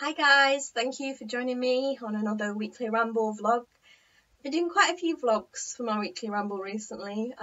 Hi guys, thank you for joining me on another weekly ramble vlog. I've been doing quite a few vlogs for my weekly ramble recently.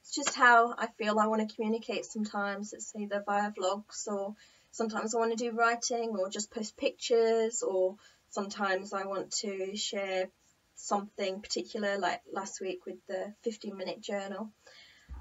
It's just how I feel I want to communicate sometimes. It's either via vlogs, or sometimes I want to do writing or just post pictures, or sometimes I want to share something particular, like last week with the 15-minute journal.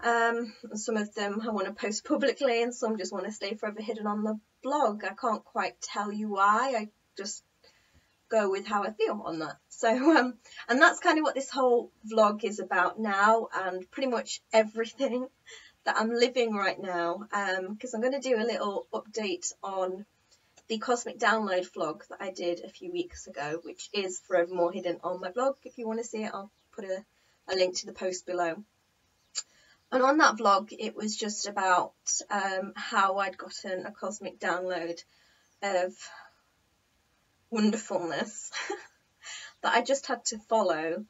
Some of them I want to post publicly, and some just want to stay forever hidden on the blog. I can't quite tell you why. I just go with how I feel on that. So and that's kind of what this whole vlog is about now, and pretty much everything that I'm living right now, because I'm going to do a little update on the Cosmic Download vlog that I did a few weeks ago, which is forevermore hidden on my blog. If you want to see it, I'll put a link to the post below. And on that vlog, it was just about how I'd gotten a cosmic download of wonderfulness that I just had to follow,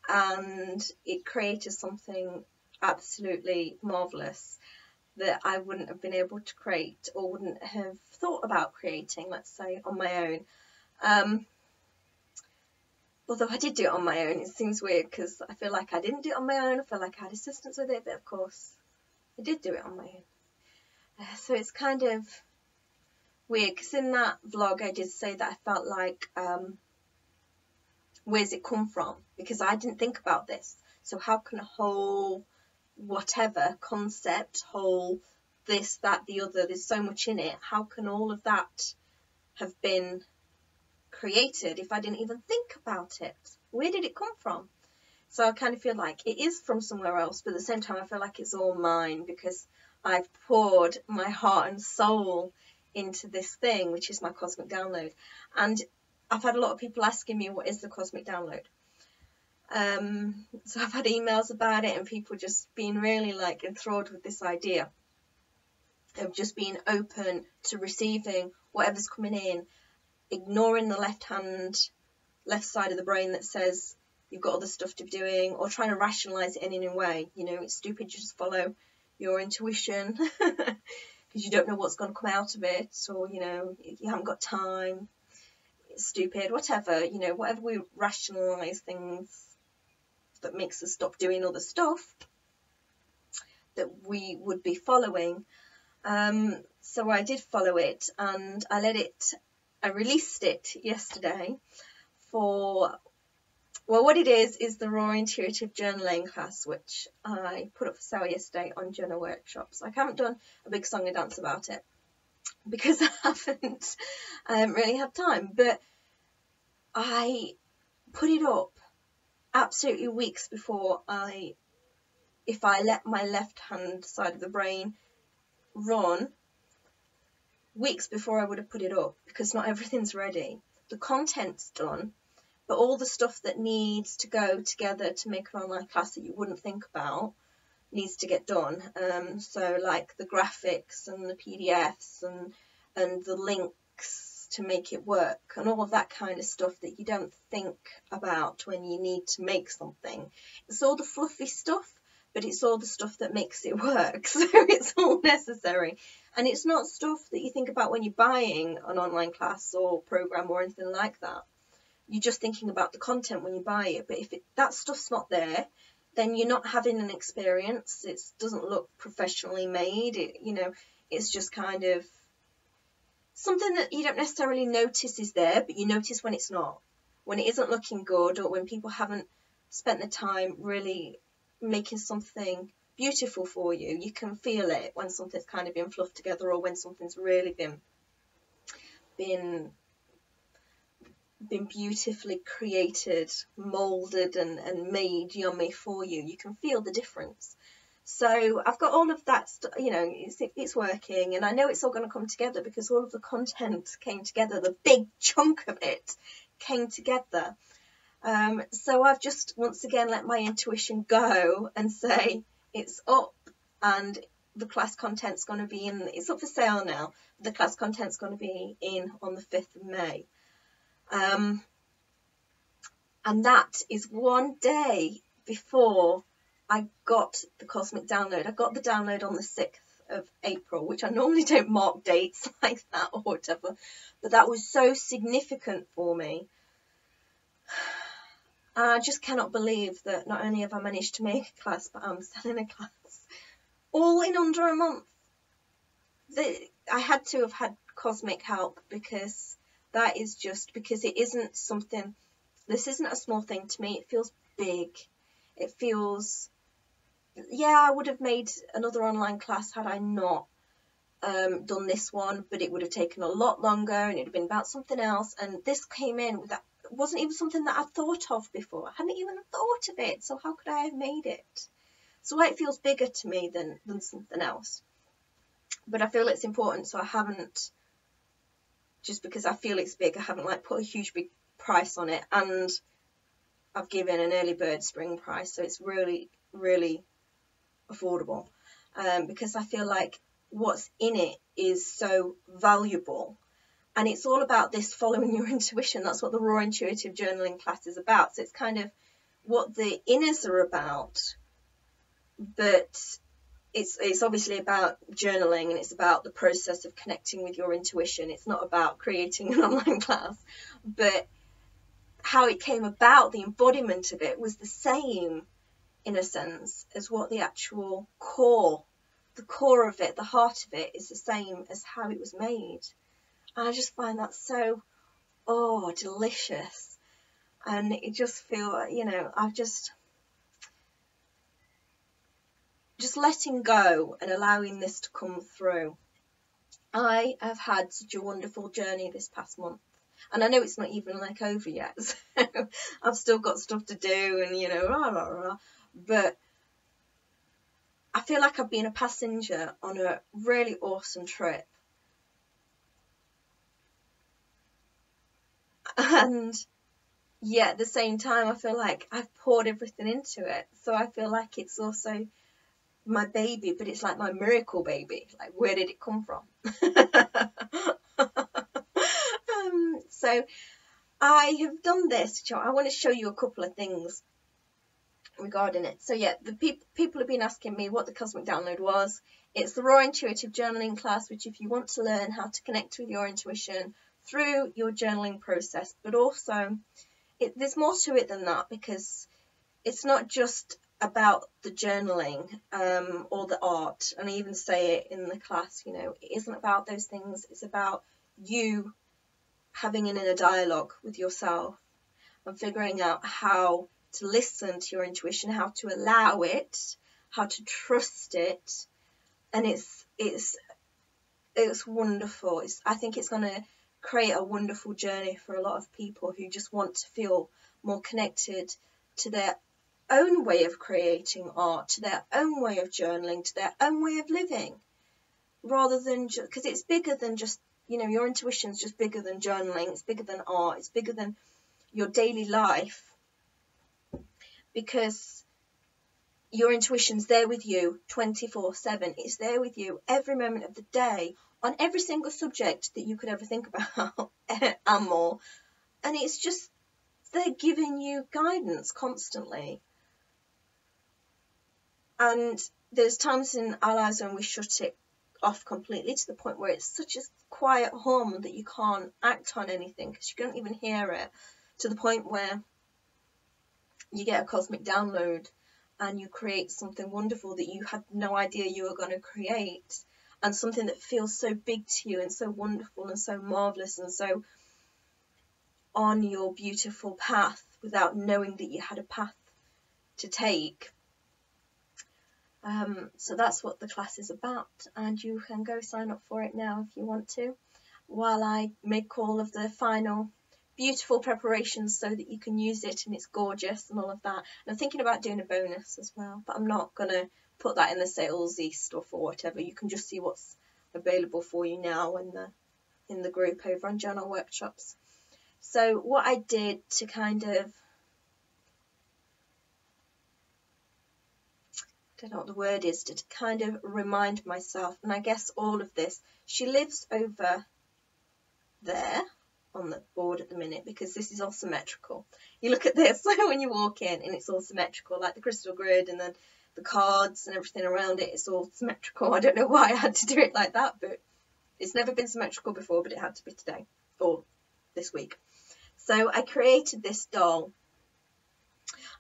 and it created something absolutely marvellous that I wouldn't have been able to create, or wouldn't have thought about creating, let's say, on my own. Although I did do it on my own. It seems weird because I feel like I didn't do it on my own. I feel like I had assistance with it, but of course I did do it on my own. So it's kind of weird, because in that vlog I did say that I felt like, where's it come from? Because I didn't think about this. So how can a whole whatever concept, whole this, that, the other, there's so much in it, how can all of that have been created if I didn't even think about it? Where did it come from? So I kind of feel like it is from somewhere else, but at the same time I feel like it's all mine, because I've poured my heart and soul into this thing, which is my cosmic download. And I've had a lot of people asking me, what is the cosmic download? So I've had emails about it, and people just being really like enthralled with this idea of just being open to receiving whatever's coming in, ignoring the left side of the brain that says you've got other stuff to be doing, or trying to rationalize it in any way. You know, it's stupid. You just follow your intuition because you don't know what's going to come out of it, or you know, you haven't got time, it's stupid, whatever. You know, whatever we rationalize things that makes us stop doing other stuff that we would be following. So I did follow it, and I released it yesterday for, well, what it is the Raw Intuitive Journaling class, which I put up for sale yesterday on Journal Workshops. I haven't done a big song and dance about it because I haven't really had time, but I put it up absolutely weeks before if I let my left hand side of the brain run, weeks before I would have put it up, because not everything's ready. The content's done, but all the stuff that needs to go together to make an online class that you wouldn't think about needs to get done. So like the graphics and the PDFs and the links to make it work, and all of that kind of stuff that you don't think about when you need to make something. It's all the fluffy stuff, but it's all the stuff that makes it work. So it's all necessary. And it's not stuff that you think about when you're buying an online class or program or anything like that. You're just thinking about the content when you buy it. But if that stuff's not there, then you're not having an experience. It doesn't look professionally made. It's just kind of something that you don't necessarily notice is there, but you notice when it's not, when it isn't looking good, or when people haven't spent the time really making something beautiful for you. You can feel it when something's kind of been fluffed together, or when something's really been beautifully created, molded and made yummy for you. You can feel the difference. So I've got all of that stuff, you know, it's working, and I know it's all going to come together because all of the content came together. The big chunk of it came together. So I've just once again let my intuition go and say it's up, and the class content's going to be in. It's up for sale now. The class content's going to be in on the 5th of May. And that is one day before I got the cosmic download. I got the download on the 6th of April, which I normally don't mark dates like that or whatever, but that was so significant for me. And I just cannot believe that not only have I managed to make a class, but I'm selling a class all in under a month. I had to have had cosmic help, because that is just, because it isn't something, this isn't a small thing to me. It feels big. It feels, yeah, I would have made another online class had I not done this one, but it would have taken a lot longer and it would have been about something else. And this came in with that. It wasn't even something that I'd thought of before. I hadn't even thought of it, so how could I have made it? So why it feels bigger to me than something else. But I feel it's important, so I haven't, just because I feel it's big, I haven't like put a huge big price on it, and I've given an early bird spring price, so it's really, really affordable, because I feel like what's in it is so valuable. And it's all about this following your intuition. That's what the Raw Intuitive Journaling class is about. So it's kind of what the inners are about, but it's obviously about journaling, and it's about the process of connecting with your intuition. It's not about creating an online class, but how it came about, the embodiment of it was the same in a sense as what the actual core, the core of it, the heart of it is the same as how it was made. And I just find that so, delicious. And it just feel, I've just letting go and allowing this to come through. I have had such a wonderful journey this past month. And I know it's not even like over yet, so I've still got stuff to do and, but I feel like I've been a passenger on a really awesome trip. And yet at the same time, I feel like I've poured everything into it. So I feel like it's also my baby, but it's like my miracle baby. Like, where did it come from? So I have done this. I want to show you a couple of things regarding it. So yeah, the people have been asking me what the Cosmic Download was. It's the Raw Intuitive Journaling class, which if you want to learn how to connect with your intuition through your journaling process, but also there's more to it than that, because it's not just about the journaling or the art. And I even say it in the class, it isn't about those things. It's about you having an inner dialogue with yourself and figuring out how to listen to your intuition, how to allow it, how to trust it. And it's wonderful. I think it's going to create a wonderful journey for a lot of people who just want to feel more connected to their own way of creating art, to their own way of journaling, to their own way of living, rather than just, because it's bigger than just, your intuition's just bigger than journaling. It's bigger than art. It's bigger than your daily life, because your intuition's there with you 24/7. It's there with you every moment of the day on every single subject that you could ever think about and more. And it's just, they're giving you guidance constantly. And there's times in our lives when we shut it off completely, to the point where it's such a quiet hum that you can't act on anything because you can't even hear it, to the point where you get a cosmic download and you create something wonderful that you had no idea you were going to create, and something that feels so big to you and so wonderful and so marvelous and so on your beautiful path without knowing that you had a path to take. So that's what the class is about, and you can go sign up for it now if you want to, while I make all of the final beautiful preparations so that you can use it and it's gorgeous and all of that. And I'm thinking about doing a bonus as well, but I'm not going to put that in the salesy stuff or whatever. You can just see what's available for you now in the group over on Journal Workshops. So what I did to kind of, I don't know what the word is, to kind of remind myself, and I guess all of this, she lives over there on the board at the minute, because this is all symmetrical. You look at this when you walk in and it's all symmetrical, like the crystal grid, and then the cards and everything around it, it's all symmetrical. I don't know why I had to do it like that, but it's never been symmetrical before, but it had to be today or this week. So I created this doll,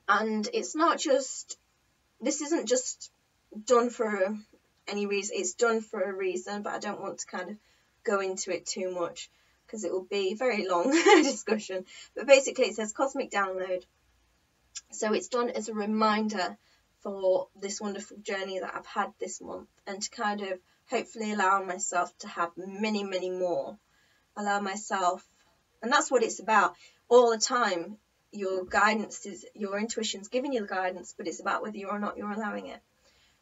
and it's not just, this isn't just done for any reason, it's done for a reason, but I don't want to kind of go into it too much because it will be a very long discussion. But basically it says cosmic download. So it's done as a reminder for this wonderful journey that I've had this month, and to kind of hopefully allow myself to have many, many more. Allow myself, and that's what it's about all the time. Your guidance is, your intuition's giving you the guidance, but it's about whether you or not you're allowing it.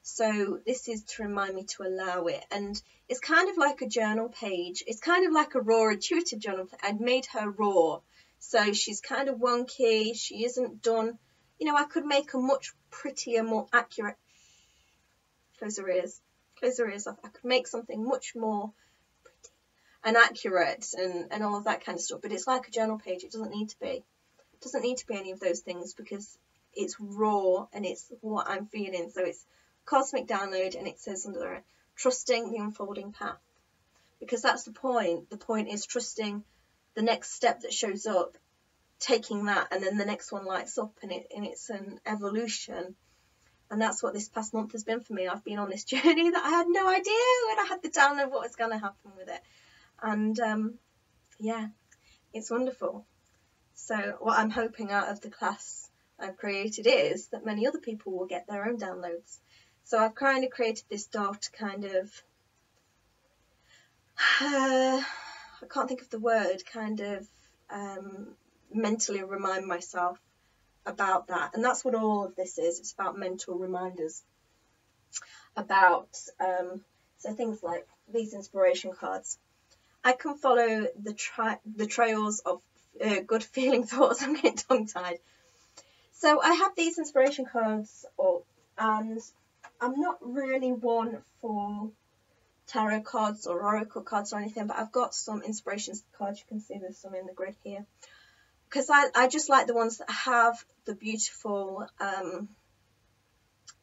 So this is to remind me to allow it, and it's kind of like a journal page. It's kind of like a raw intuitive journal. I'd made her raw, so she's kind of wonky. She isn't done. You know, I could make a much prettier, more accurate. Close her ears. Close her ears off. I could make something much more pretty and accurate and all of that kind of stuff. But it's like a journal page. It doesn't need to be. It doesn't need to be any of those things because it's raw and it's what I'm feeling. So it's cosmic download, and it says under it, trusting the unfolding path. Because that's the point. The point is trusting the next step that shows up, taking that, and then the next one lights up, and it's an evolution. And that's what this past month has been for me. I've been on this journey that I had no idea when I had the download what was going to happen with it. And yeah, it's wonderful. So what I'm hoping out of the class I've created is that many other people will get their own downloads. So I've kind of created this doll to kind of, I can't think of the word, kind of mentally remind myself about that. And that's what all of this is. It's about mental reminders about so things like these inspiration cards. I can follow the trails of good feeling thoughts. I'm getting tongue tied. So I have these inspiration cards up, and I'm not really one for tarot cards or oracle cards or anything, but I've got some inspiration cards. You can see there's some in the grid here, because I just like the ones that have the beautiful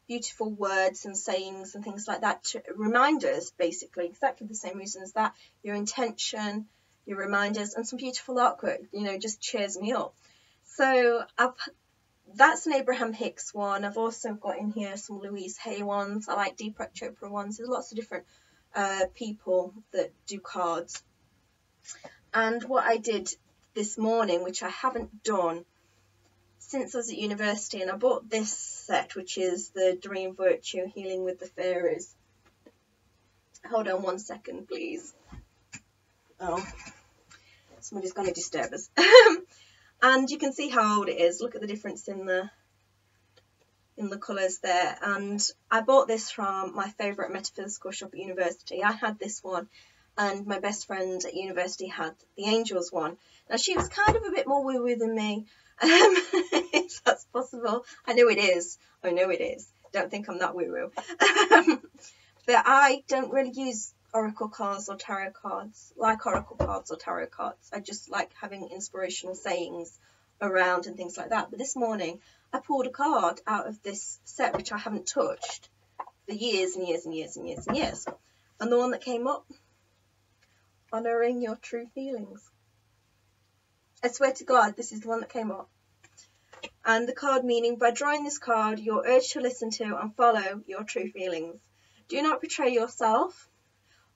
beautiful words and sayings and things like that, to reminders, basically exactly the same reasons that your intention, your reminders, and some beautiful artwork, you know, just cheers me up. So that's an Abraham Hicks one. I've also got in here some Louise Hay ones. I like Deepak Chopra ones. There's lots of different people that do cards. And what I did this morning, which I haven't done since I was at university, and I bought this set, which is the Dream Virtue Healing with the Fairies. Hold on one second, please. Oh, somebody's going to disturb us. And you can see how old it is. Look at the difference in the colours there. And I bought this from my favourite metaphysical shop at university. I had this one, and my best friend at university had the Angels one. Now, she was kind of a bit more woo-woo than me, if that's possible. I know it is. I know it is. Don't think I'm that woo-woo. But I don't really use oracle cards or tarot cards, like oracle cards or tarot cards. I just like having inspirational sayings around and things like that. But this morning I pulled a card out of this set which I haven't touched for years and years and years and years and years, and the one that came up, honouring your true feelings. I swear to God, this is the one that came up. And the card meaning, by drawing this card, you're urged to listen to and follow your true feelings. Do not betray yourself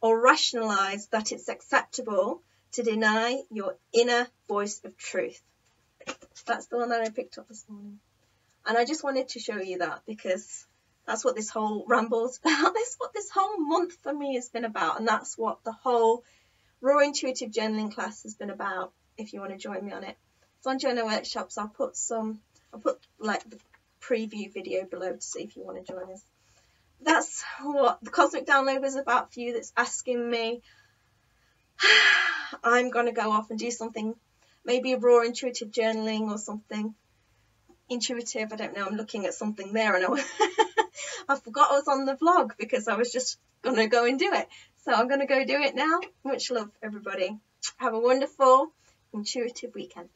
or rationalise that it's acceptable to deny your inner voice of truth. That's the one that I picked up this morning. And I just wanted to show you that, because that's what this whole ramble's about. That's what this whole month for me has been about. And that's what the whole Raw Intuitive Journaling class has been about, if you want to join me on it. It's on Journal Workshops. I'll put like the preview video below to see if you want to join us. That's what the Cosmic Download was about for you that's asking me. I'm going to go off and do something, maybe a raw intuitive journaling or something intuitive. I don't know. I'm looking at something there, and I forgot I was on the vlog because I was just going to go and do it. So I'm going to go do it now. Much love, everybody. Have a wonderful intuitive weekend.